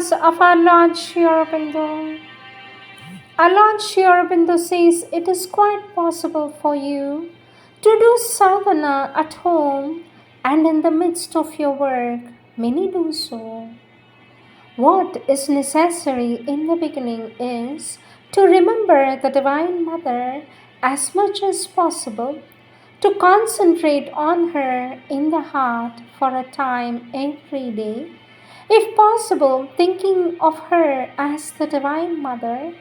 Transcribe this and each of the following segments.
words of our Lord Sri Aurobindo. Our Lord Sri Aurobindo says it is quite possible for you to do sadhana at home and in the midst of your work. Many do so. What is necessary in the beginning is to remember the Divine Mother as much as possible, to concentrate on her in the heart for a time every day, if possible, thinking of her as the Divine Mother,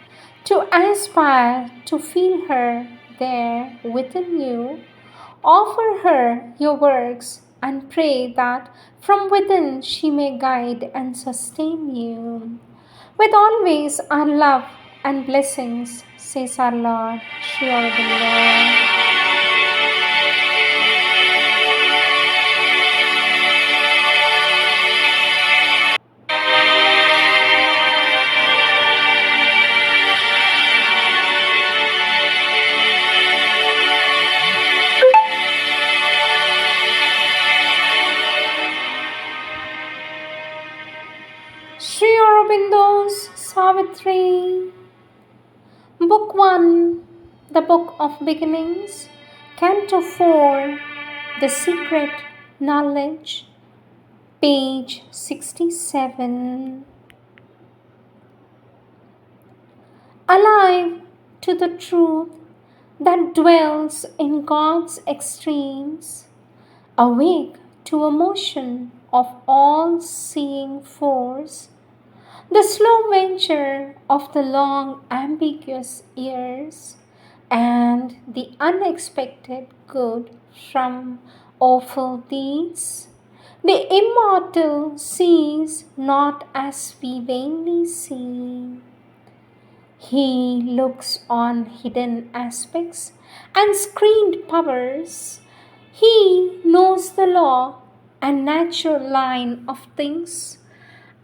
to aspire to feel her there within you. Offer her your works and pray that from within she may guide and sustain you. With always our love and blessings, says our Lord, Sri Aurobindo. Sri Aurobindo's Savitri, Book 1, The Book of Beginnings, Canto 4, The Secret Knowledge, page 67. Alive to the truth that dwells in God's extremes, awake to a motion of all-seeing force, the slow venture of the long ambiguous years, and the unexpected good from awful deeds, the immortal sees not as we vainly see. He looks on hidden aspects and screened powers. He knows the law and natural line of things,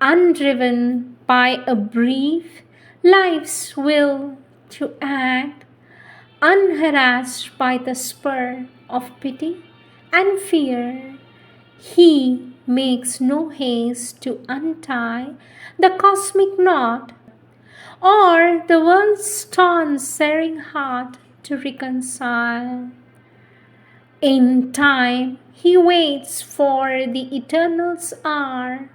undriven by a brief life's will to act, unharassed by the spur of pity and fear. He makes no haste to untie the cosmic knot, or the world's torn searing heart to reconcile. In time he waits for the eternal's hour,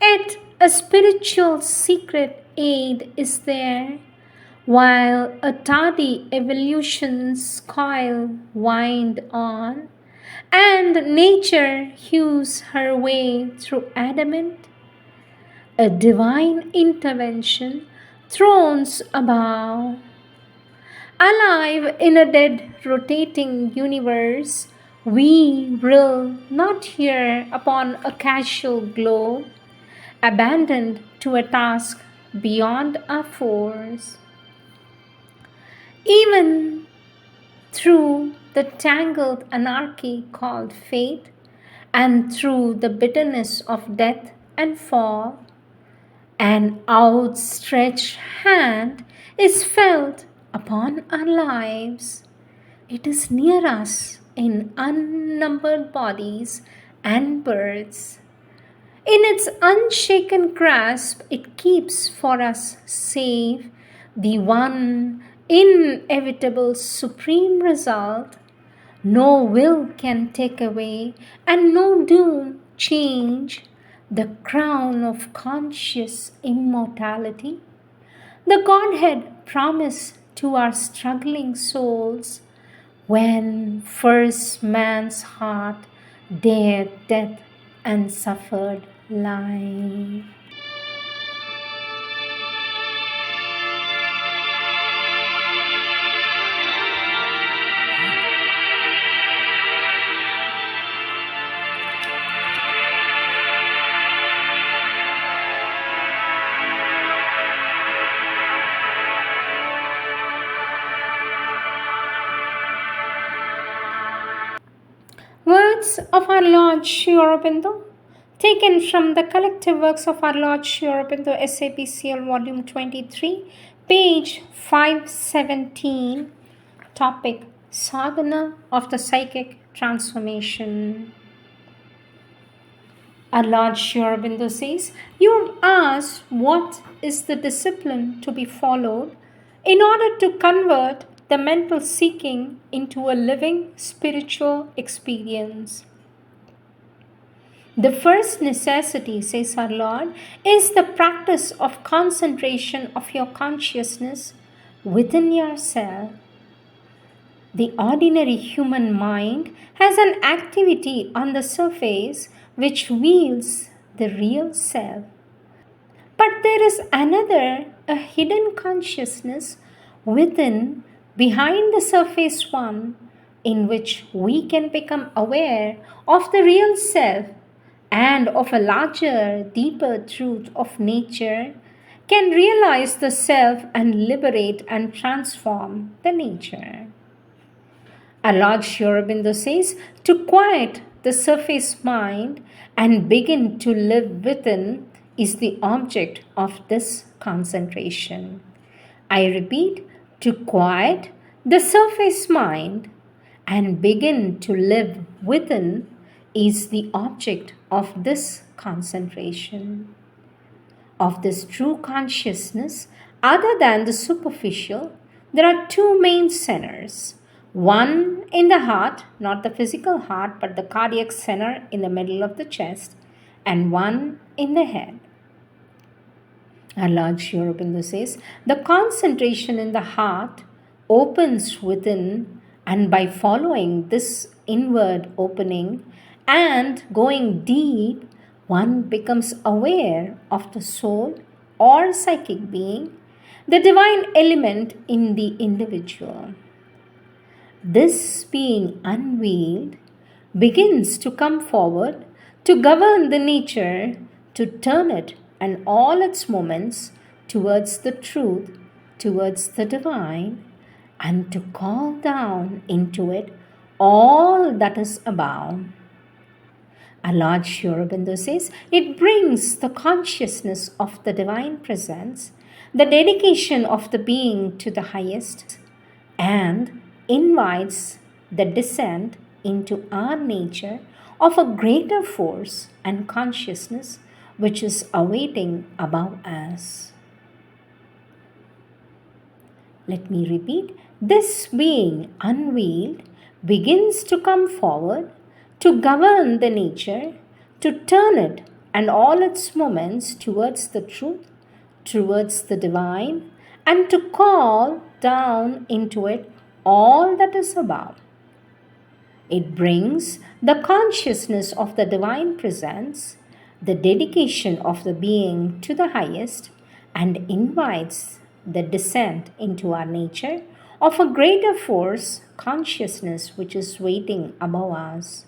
yet a spiritual secret aid is there, while a tardy evolution's coil wind on, and nature hews her way through adamant. A divine intervention thrones above. Alive in a dead rotating universe, we reel not here upon a casual globe, abandoned to a task beyond our force. Even through the tangled anarchy called fate, and through the bitterness of death and fall, an outstretched hand is felt upon our lives. It is near us in unnumbered bodies and births. In its unshaken grasp, it keeps for us safe the one inevitable supreme result. No will can take away, and no doom change, the crown of conscious immortality, the Godhead promised to our struggling souls when first man's heart dared death and suffered life. Words of our Lord Sri Aurobindo, taken from the collective works of our Lord Sri Aurobindo, SAPCL Volume 23, page 517, topic Sadhana of the Psychic Transformation. Our Lord Sri Aurobindo says, you have asked what is the discipline to be followed in order to convert the mental seeking into a living spiritual experience. The first necessity, says our Lord, is the practice of concentration of your consciousness within yourself. The ordinary human mind has an activity on the surface which wields the real self. But there is another, a hidden consciousness within, behind the surface one, in which we can become aware of the real self and of a larger, deeper truth of nature, can realize the self and liberate and transform the nature. Our Lord Sri Aurobindo says, to quiet the surface mind and begin to live within is the object of this concentration. I repeat, to quiet the surface mind and begin to live within is the object of this concentration. Of this true consciousness, other than the superficial, there are two main centers. One in the heart, not the physical heart, but the cardiac center in the middle of the chest, and one in the head. Our Lord Sri Aurobindo says, the concentration in the heart opens within, and by following this inward opening and going deep, one becomes aware of the soul or psychic being, the divine element in the individual. This being unveiled begins to come forward to govern the nature, to turn it and all its moments towards the truth, towards the divine, and to call down into it all that is above. Our Lord Sri Aurobindo says, it brings the consciousness of the divine presence, the dedication of the being to the highest, and invites the descent into our nature of a greater force and consciousness which is awaiting above us. Let me repeat, this being unveiled begins to come forward to govern the nature, to turn it and all its moments towards the truth, towards the divine, and to call down into it all that is above. It brings the consciousness of the divine presence, the dedication of the being to the highest, and invites the descent into our nature of a greater force, consciousness which is waiting above us.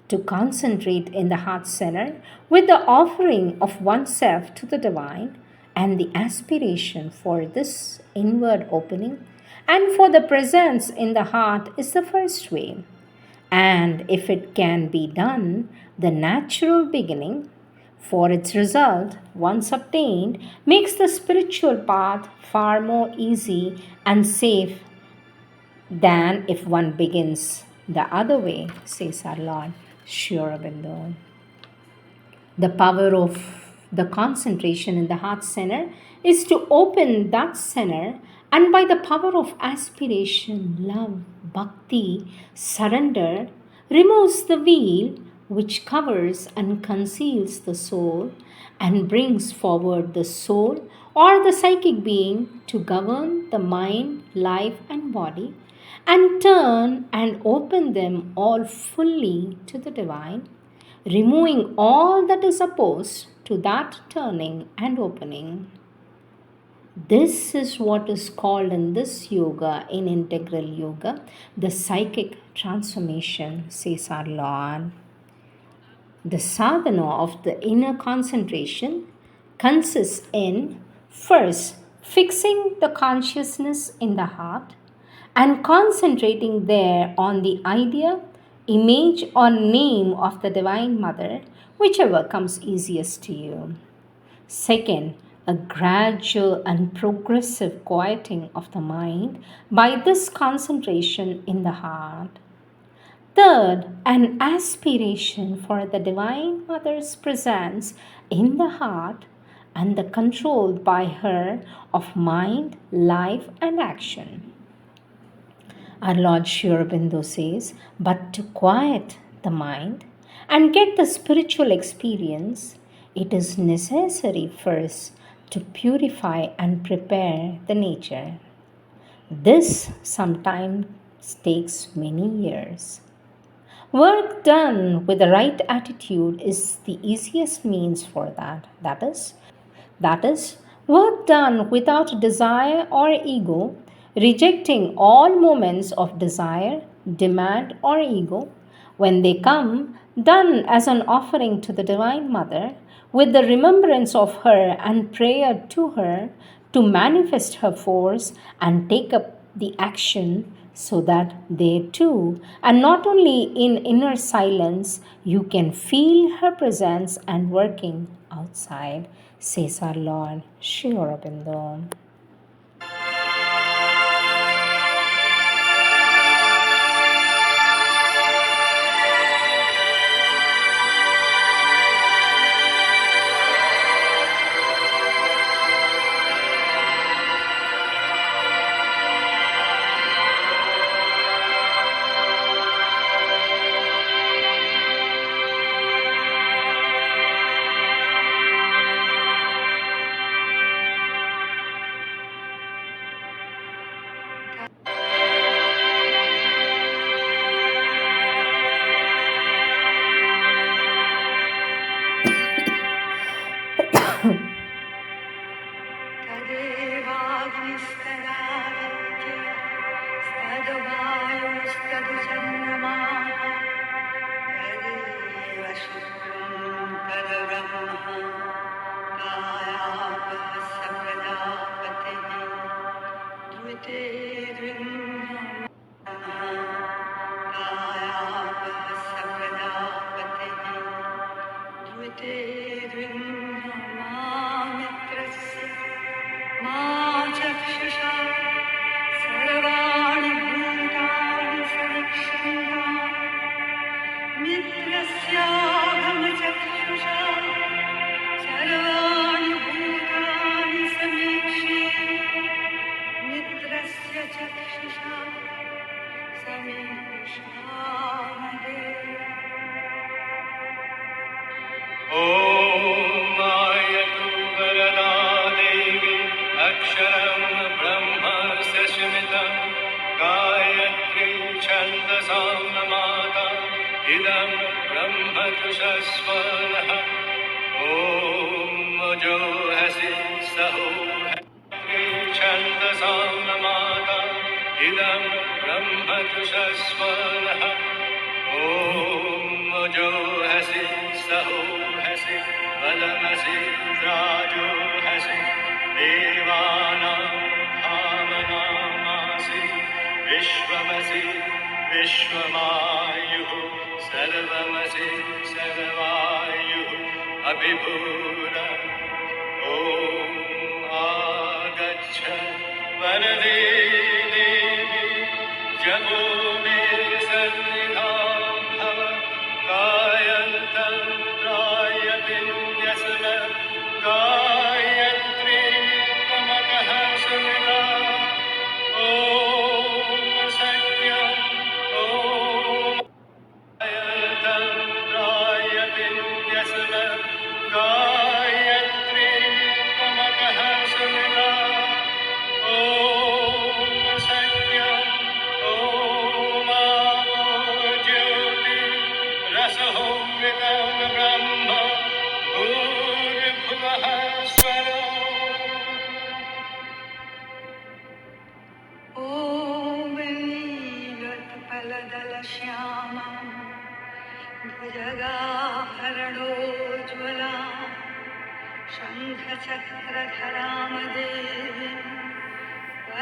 To concentrate in the heart center with the offering of oneself to the divine and the aspiration for this inward opening and for the presence in the heart is the first way. And if it can be done, the natural beginning, for its result, once obtained, makes the spiritual path far more easy and safe than if one begins the other way, says our Lord Sri Aurobindo. The power of the concentration in the heart center is to open that center, and by the power of aspiration, love, bhakti, surrender, removes the veil which covers and conceals the soul and brings forward the soul or the psychic being to govern the mind, life, and body and turn and open them all fully to the divine, removing all that is opposed to that turning and opening. This is what is called in this yoga, in integral yoga, the psychic transformation, says our Lord. The sadhana of the inner concentration consists in first fixing the consciousness in the heart and concentrating there on the idea, image, or name of the Divine Mother, whichever comes easiest to you. Second, a gradual and progressive quieting of the mind by this concentration in the heart. Third, an aspiration for the Divine Mother's presence in the heart and the control by her of mind, life, and action. Our Lord Sri Aurobindo says, but to quiet the mind and get the spiritual experience, it is necessary first to purify and prepare the nature. This sometimes takes many years. Work done with the right attitude is the easiest means for that. That is, work done without desire or ego, rejecting all moments of desire, demand, or ego, when they come, done as an offering to the Divine Mother, with the remembrance of her and prayer to her to manifest her force and take up the action so that there too, and not only in inner silence, you can feel her presence and working outside, says our Lord Sri Aurobindo.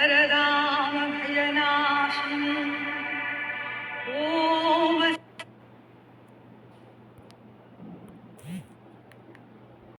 वरदाम भयनाशिनी Om